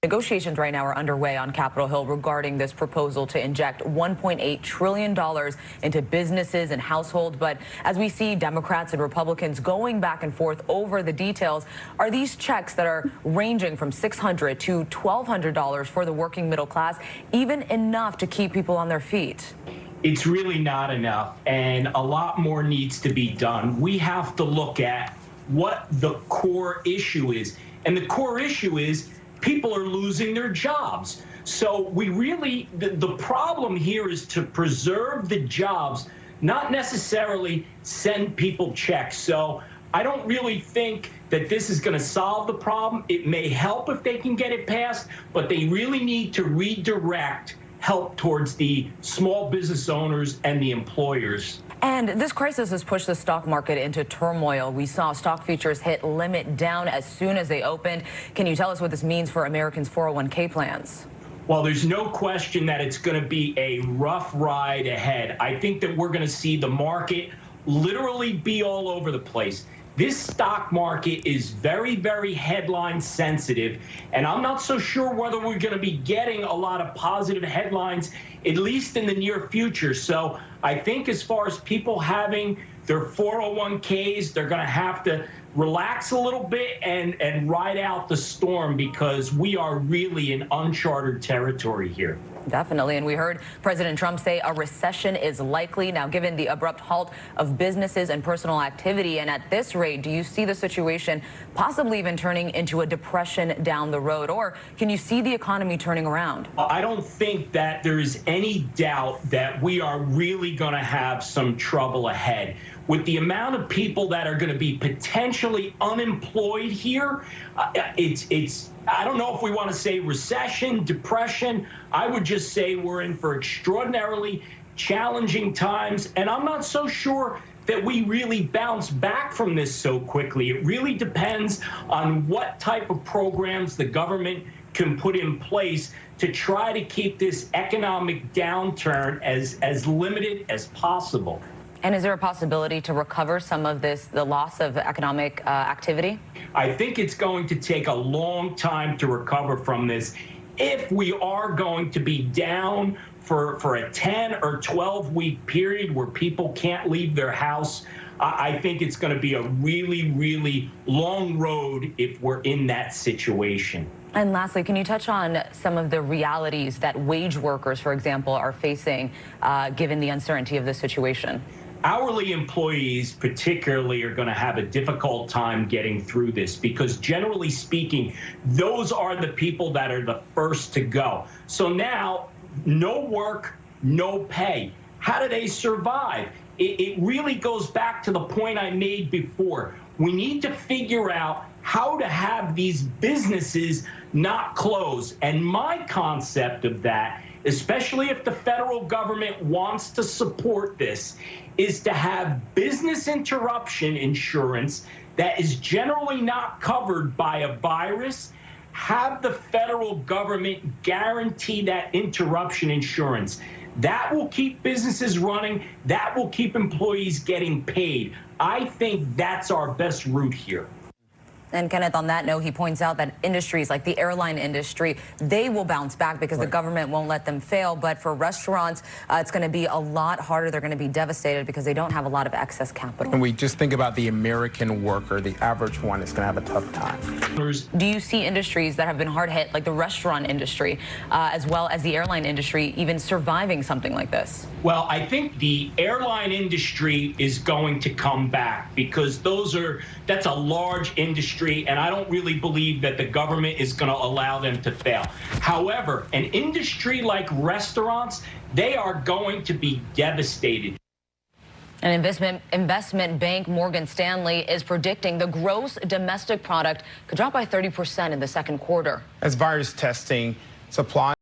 Negotiations right now are underway on Capitol Hill regarding this proposal to inject $1.8 trillion into businesses and households. But as we see Democrats and Republicans going back and forth over the details, are these checks that are ranging from $600 to $1,200 for the working middle class even enough to keep people on their feet? It's really not enough, and a lot more needs to be done. We have to look at what the core issue is, and the core issue is people are losing their jobs. So we really, the problem here is to preserve the jobs, not necessarily send people checks. So I don't really think that this is going to solve the problem. It may help if they can get it passed, but they really need to redirect help towards the small business owners and the employers. And this crisis has pushed the stock market into turmoil. We saw stock futures hit limit down as soon as they opened. Can you tell us what this means for Americans' 401k plans? Well, there's no question that it's going to be a rough ride ahead. I think that we're going to see the market literally be all over the place. This stock market is very, very headline sensitive, and I'm not so sure whether we're going to be getting a lot of positive headlines, at least in the near future. So I think as far as people having their 401ks, they're going to have to relax a little bit and ride out the storm, because we are really in uncharted territory here. Definitely. And we heard President Trump say a recession is likely. Now, given the abrupt halt of businesses and personal activity, and at this rate, do you see the situation possibly even turning into a depression down the road? Or can you see the economy turning around? I don't think that there is any doubt that we are really going to have some trouble ahead. With the amount of people that are going to be potentially unemployed here, I don't know if we want to say recession, depression. I would just say we're in for extraordinarily challenging times, and I'm not so sure that we really bounce back from this so quickly. It really depends on what type of programs the government can put in place to try to keep this economic downturn as limited as possible. And is there a possibility to recover some of the loss of economic activity? I think it's going to take a long time to recover from this. If we are going to be down for a 10 or 12-week period where people can't leave their house, I think it's going to be a really, really long road if we're in that situation. And lastly, can you touch on some of the realities that wage workers, for example, are facing given the uncertainty of the situation? Hourly employees particularly are going to have a difficult time getting through this, because generally speaking, those are the people that are the first to go. So now, no work, no pay. How do they survive? It really goes back to the point I made before. We need to figure out how to have these businesses not close. And my concept of that, especially if the federal government wants to support this, is to have business interruption insurance that is generally not covered by a virus. Have the federal government guarantee that interruption insurance. That will keep businesses running. That will keep employees getting paid. I think that's our best route here. And Kenneth, on that note, he points out that industries like the airline industry, they will bounce back because the government won't let them fail. But for restaurants, it's going to be a lot harder. They're going to be devastated because they don't have a lot of excess capital. And we just think about the American worker, the average one is going to have a tough time. Do you see industries that have been hard hit, like the restaurant industry, as well as the airline industry, even surviving something like this? Well, I think the airline industry is going to come back, because that's a large industry, and I don't really believe that the government is going to allow them to fail. However, an industry like restaurants, they are going to be devastated. An investment bank, Morgan Stanley, is predicting the gross domestic product could drop by 30% in the second quarter. As virus testing, supply